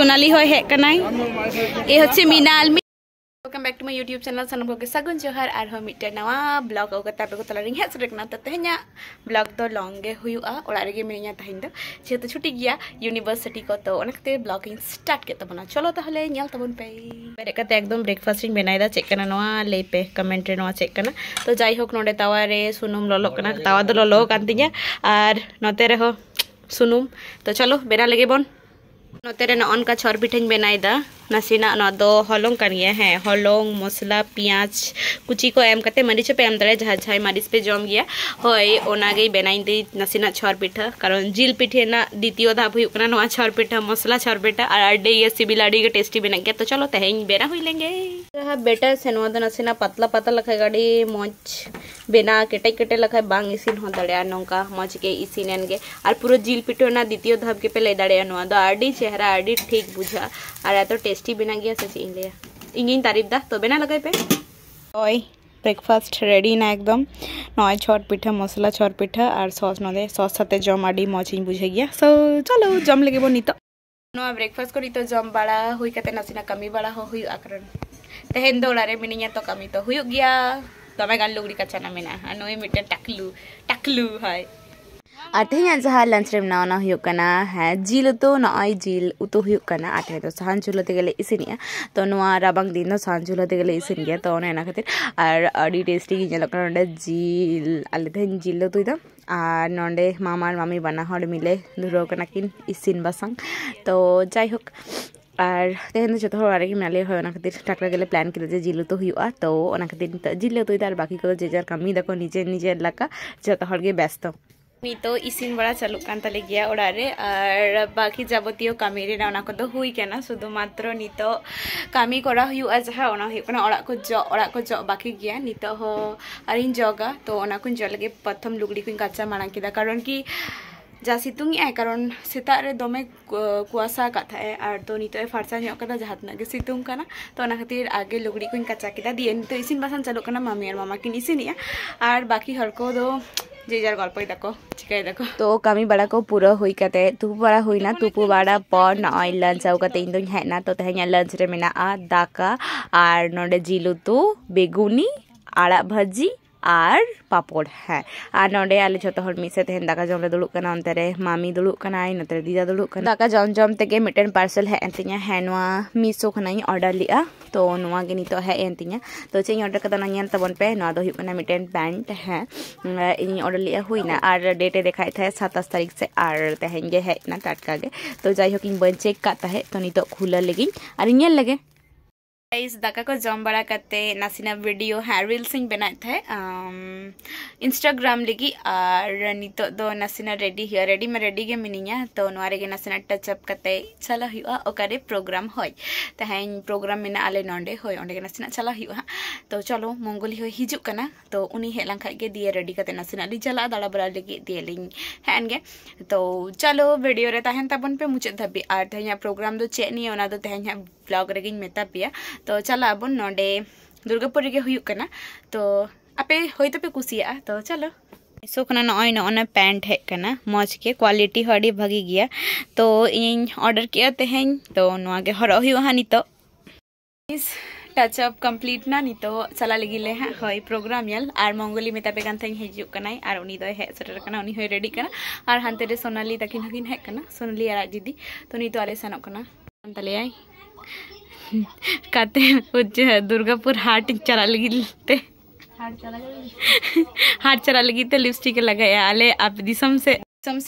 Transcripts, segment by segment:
सोनाली होय है कनाई ए होचे Meenal welcome back to my YouTube channel सानम को सागुन जोहार और हम मिटे नवा ब्लॉग ओगता पे को तला रिंग हेस रेकना त तेह냐 ब्लॉग तो लॉन्गे हुआ ओड़ा रेगे मिनिया तहिन दो जेतो छुट्टी गया यूनिवर्सिटी को तो ओनकते ब्लॉगिंग स्टार्ट के तबना चलो ताहले नेल तबन पे बेरे कते एकदम ब्रेकफास्ट इन बनाइदा चेक करना नवा ले पे कमेंट रे नवा चेक करना तो जाई होक नोडे तावा रे सुनुम ललो कना तावा दो ललो कान तिया और नोते रे हो सुनुम तो चलो बेना लगे बोन नोते रे नॉन का छोर पिठें बनाइदा नासीना ना दो हलोंग कर गया है हलोंग मसला पियाज कुची को एम करते मरीच पे एम दरे जहाँ जहाँ मरीच पे जम गया होय ओनागे बनाई दी नासीना छोर पिठा कारण जिल पिठे ना द्वितीय धाप हुई ना छोर पिठा मसला छोर पिठा और अड्डे ये सिबिल अड़ी के टेस्टी बना गया तो चलो तेहें बेना हुई लेंगे बेटर से नवा नासीना पतला पतला लखाई गाड़ी मौज बेना केटे केटे लखाई बांग इसिन हो दड़े नौका मौज के इसिन गे और पूरा जिल पिठे ना द्वितीय धाप के पे ले दड़े नवा दो अड़ी चेहरा अड़ी ठीक बुझा और तो टेस्टी बना गया से इन इंगिन तारीफ दा तो बेना लगे पे ओय ब्रेकफास्ट रेडी ना एकदम नय छोट पिठा मसला छोट पिठा और सॉस नदे सॉस साथे जम आडी मौज इन बुझे गया सो चलो जम लगे बो नितो नवा ब्रेकफास्ट करी तो जम बड़ा हुई कते नासिना कमी बड़ा हो हुई आकरन तेहेन दो ओड़ा रे मिनिया तो कमी तो हुई गया तमे गान लुगड़ी का चना मेना नोय मिटे टकलू हाय आठे जहाँ लंच रेम ना होना है जिल तो नई जिल उतु होना आठे तो साहान चूल्हे गले इसिनिया तो राबांग दिन साहान चूल्हे गले इसिन गया तो खातिर और अड़ी टेस्टी नोडे जिल आले तेहन जिल उतुदा और नोडे मामा और मामी बना हड़ मिले धुराव कना किन इसिन बासांग तो जायहोक और तेहन जो हर मेले हो खातिर टाकरा गले प्लान किया जिल उतु हुआ तो खातिर जिल उतुदा और बाकी को जेजार कमी दाको निजे निजे लका जो हर व्यस्त तो इसिन बड़ा चालू कान तले गया ओड़ा रे और बाकी जाबतीय कामी रे ना को हुई केना शुधु मात्र नितो कामी करा हुआ जहाँ ओड़ा को जो बाकी गया नितो हो अरिन जगा तो ओना को जो लगे प्रथम लुगड़ी को काचा माना किदा कारण कि जा सितुंग है कारण सेता रे दमे कुआसा कथा है और तो नितो फारसा ᱧᱚᱜ कदा जहातना गे सितुंग काना तो ओना खातिर आगे लुगड़ी को काचा किदा दिए नितो इसिन बासन चालू काना मामी और मामा किन इसिनिया और बाकी हर को दो जेजार गल्प चिकाई दाको तो कमी बड़ा को पूरा हुई कते तुपु बड़ा हुई ना तुपु बड़ा पर नय लंच आउ कते इन हेज ना तो तेहें लंच रे मेना दाका और नोडे जिल उतु बेगुनी आड़ा भाजी और पापड़ है और नोडे आले जो हर मिसे तेहन दाका जम दुड़ुब कना अंते रे मामी दुड़ुब कना नते दीदा दुड़ुब कना दाका जम जम तेगे मिटन पार्सल है एंतिया है नवा मिसो खनाई ऑर्डर लिया तो नवा गे नितो है एंतिया तो चें ऑर्डर कदा ना तबन पे नवा दो हुकना मिटन पैंट है इन ऑर्डर लिया हुईना और डेटे देखाई था 27 तारीख से और तेहें गे है ना टटका गे तो जाई होक इन बन चेक काता है तो नितो खुला लगी और इन लगे इस दाका को जम बड़ा करते नासिना वीडियो है रील्स इन बनाए थे इंस्टाग्राम लगी और नितो दो नासिना रेडी में रेडी गे मिनिया तो नवारे गे नासिना टच अप करते चला हुआ ओकारे प्रोग्राम होय तेहें प्रोग्राम में आले नोंडे होय ओंडे गे नासिना चला हुआ तो चलो मंगली होय हिजु कना तो उनी हेलां खाय गे दिए रेडी करते नासिना ली चला दाड़ा बड़ा लगी दिए लिंग हैन गे तो चलो वीडियो रे ताहेन ताबन पे मुचे धबी और तेहें प्रोग्राम दो चेक नहीं ओना दो तेहें ब्लॉग रेगिन मेता पिया तो चला अब नोडे दुर्गापुर गे हुयुक कना तो आपे होय तो पे कुसिया तो चलो सो खना नय नोना पैंट है कना मौज के क्वालिटी हड़ी भागी गया तो इन ऑर्डर किया तेहें तो नोआ गे हरो हुआ नितो इस टच अप कंप्लीट ना नितो चला लगी ले हां होय प्रोग्राम यल और मंगली मेता पे कान थें हिजु कनाई और उनी दो है सटर कना उनी होय रेडी कना और हानते रे सोनाली तकिन हकिन है कना सोनाली और दीदी तो नितो आले सनो कना तले आई कहते दुर्गापुर हाट चला लगी हाट चला लगी लिपस्टिक लगाया आले आप दिसम से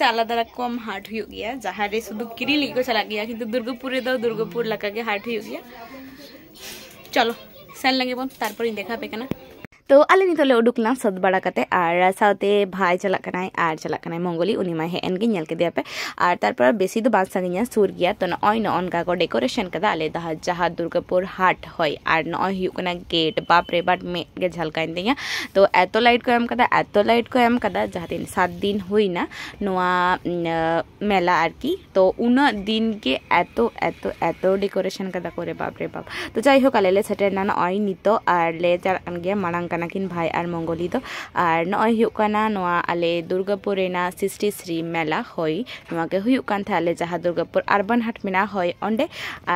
आलादा रकम हाट हुई गया जहाँ रे शुद्ध किरी लगी को चला गया किंतु दुर्गापुर दो दुर्गापुर लगा के हाट हुई गया चलो सेन लगे बन तारपर देखा पे कना तो आले नितले उडुकला सद बड़ा कते और साथे भाई चला कनाय और चला कनाय मंगली उनी मा हेन गे नेल के दिया पे और तारपर बेसी दो बात संगिया सुर गया तो नय नन का को डेकोरेशन कदा आले दा जहाँ दुर्गापुर हाट होय और नय हुकना गेट बाप रे बाट में गे झलकाइन दिया तो एतो लाइट को एम कदा जहाँ दिन 7 दिन हुईना नोआ मेला आरकी तो उना दिन के एतो डेकोरेशन कदा करे बाप रे बाप तो जाई हो काले सेटर ना नय नितो और ले चल गया मांग kana kin bhai ar mongoli do ar noi huyuk kana noa ale Durgapur rena Srishti Sri Mela hoi noa ge huyuk kan tha ale jaha Durgapur urban hat mena hoi onde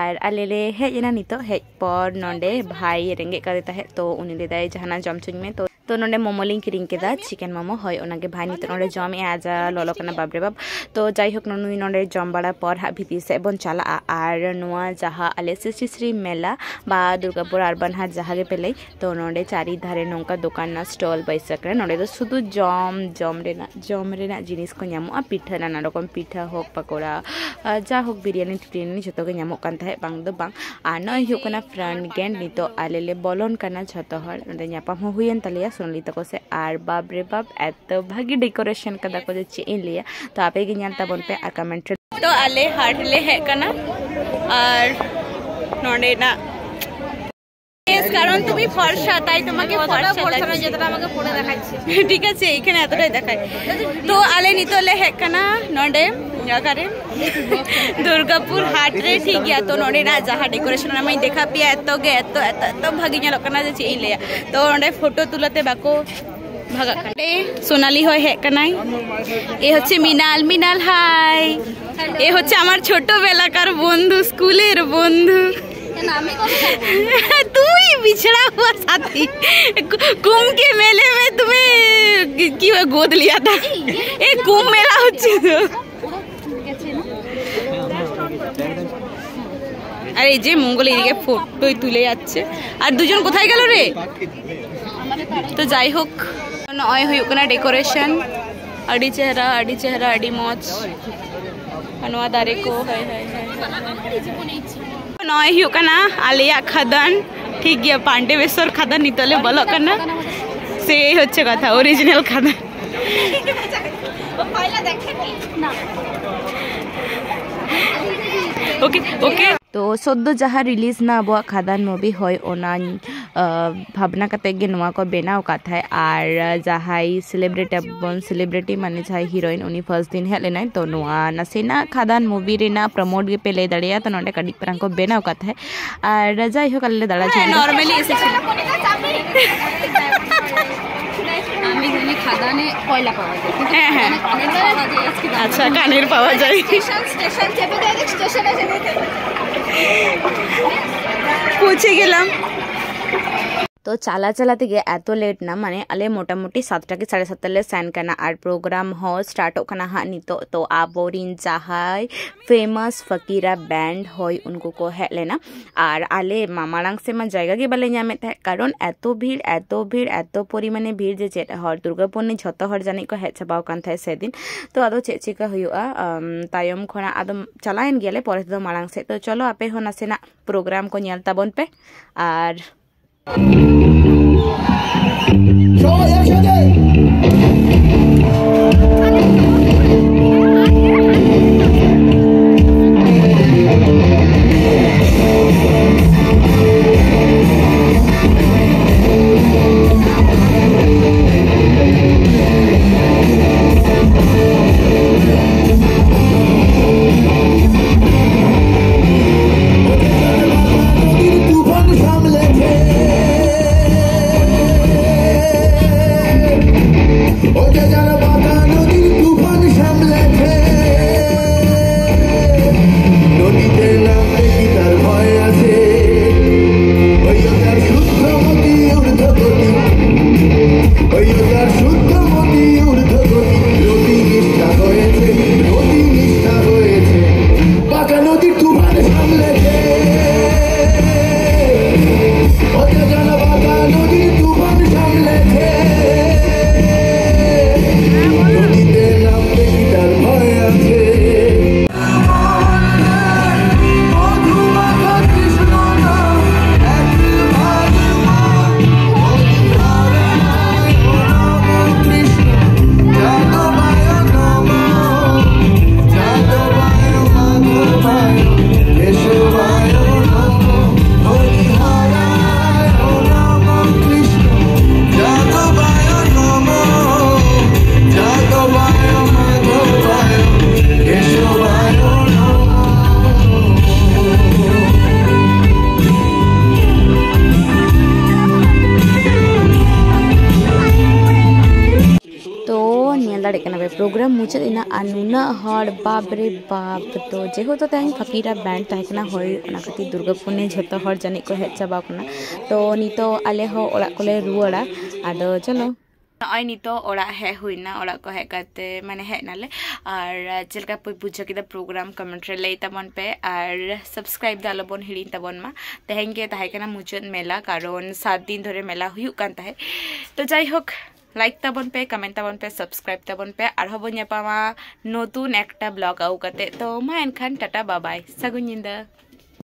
ar ale le hej ena nito hej por nonde bhai renge kare tahe to uni le dai jahana jom chuñ me तो नोंडे मोमो लिंग किरिंग केदा chicken momo हय ओनागे भाई नित नोंडे जम ए आजा ललो कना बाबरे बाब तो जाई होक नुई नोंडे जम बाड़ा पर हा भीती से बन चला आर नोआ जहा आले सृष्टि श्री मेला बा दुर्गापुर अर्बन हाट जहा गे पेले तो नोंडे चारि धारे नोंका दुकान ना स्टॉल बैसक रे नोंडे तो शुधु जम रेना जिनिस को ᱧᱟᱢᱚᱜᱼᱟ पिठा नाना रकम पिठा होक पकोड़ा जा होक बिरयानी जतो गे ᱧᱟᱢᱚᱜ kan tahe bang do bang आ नय हुक कना फ्रंट गेट नितो आले ले बोलन कना जतो हर नोंडे ᱧᱟᱯᱟᱢ हो हुयन तलिया सोनली तको से आर बाप रे बाप एत भागी डेकोरेशन कदा को चे इन लिया तो आपे गे ᱧᱮᱞ ताबन पे आ कमेंट तो आले हाट ले हे कना और नोंडे ना এস কারণ তুমি ফর্সা তাই তোমাকে ফর্সা লাগছে যেটা আমাকে পড়ে দেখাচ্ছি ঠিক আছে এখানে এতটাই দেখাই তো আলে নিতলে হে কনা নন্ডে জাগারে দুর্গাপুর হাট রে ঠিক গিয়া তো নন্ডে না যাহা ডেকোরেশন আমি দেখা পিয়া এত গে এত ভাগি ñেল কনা যে ই লিয়া তো নন্ডে ফটো তুলতে বাকো ভাগা কাটে সোনালি হয় হে কনাই এ হচ্ছে মিনাল হাই এ হচ্ছে আমার ছোটবেলাকার বন্ধু স্কুলের বন্ধু तू ही बिछड़ा हुआ साथी कुंभ के मेले में तुम्हें की गोद लिया था एक कुंभ मेला হচ্ছে আরে যে মঙ্গল এদিকে ফটোই তুলে যাচ্ছে আর দুজন কোথায় গেল রে তো যাই হোক নয় হুয়ুক না ডেকোরেশন আডি চেহারা আডি মজ নয়া দারে को है नय हुयुक कना आलिया खदान ठीक गया पांडेबेश्वर खदान नितले बोलो कना से होच्छे कथा ओरिजिनल खदान ओके ओके तो सद्य जहाँ रिलीज ना अब खादान मुवी होय ओना भावना कते गे नोआ को बेनाव काथाय आर जहाई सेलिब्रिटी माने जहाई हीरोइन उनी फर्स्ट दिन हेज लेना तो नोआ नासेना खादान मुवी रेना प्रमोट गे पे ले दाड़िया तो नोंडे कडी परंग को बेनाव काथाय आर जाई हो कल्ले दाड़ा छै नॉर्मली एसे আমি জানি খাদানে কয়লা পাওয়া যায় হ্যাঁ আচ্ছা কানের পাওয়া যায় স্টেশন চেপে ডাইরেক্ট স্টেশনে যেতে পৌঁছে গেলাম तो चला चलाते गए एतो लेट ना माने अले मोटामुटी 7टा के 7:30 ले सेन करना आर प्रोग्राम हो स्टार्ट होना हा नितो तो आबोरिन जहाय फेमस फकीरा बैंड होय उनको को हे लेना आर आले मामालांग से मा जायगा के बाले ᱧᱟᱢᱮ ᱛᱟᱦᱮ कारण एतो भीड़ एतो परिमाणे भीड़ जे चेट हर दुर्गापुर नि झतो हर जानि को हे छबाव कान थाय सेदिन तो आदो चे चिका हुयुआ तायम खना आदो चलायन गेले परे तो मालांग से तो चलो आपे हो नासेना प्रोग्राम को ᱧᱮᱞ ताबन पे आर प्रोग्राम मुचाद इना अनुना हर बाप रे बाप तो जेहेतु तेहन फकीरा बैंड तहकना होय ओना खातिर दुर्गापुर ने झोतो हर जानी को हेज चाबा कना तो नितो आले हो ओड़ा कोले रुवाड़ा आदो चलो आई नितो ओड़ा हे हुईना ओड़ा को हे करते माने हे नाले और चलका पे बुझा किदा प्रोग्राम कमेंट रे लई तबन पे और सब्सक्राइब दालो बन हिड़ी तबन मा तेहेन के ताहे कना मुचाद मेला कारण 7 दिन धरे मेला हुयु कान ताहे तो जाई होक लाइक तबन पे कमेंट तबन पे सब्सक्राइब तबन पे और हबो न्यापामा नतुन एकटा ब्लॉग आउ कते तो मा एनखान टाटा बाय बाय सागुन निंदा।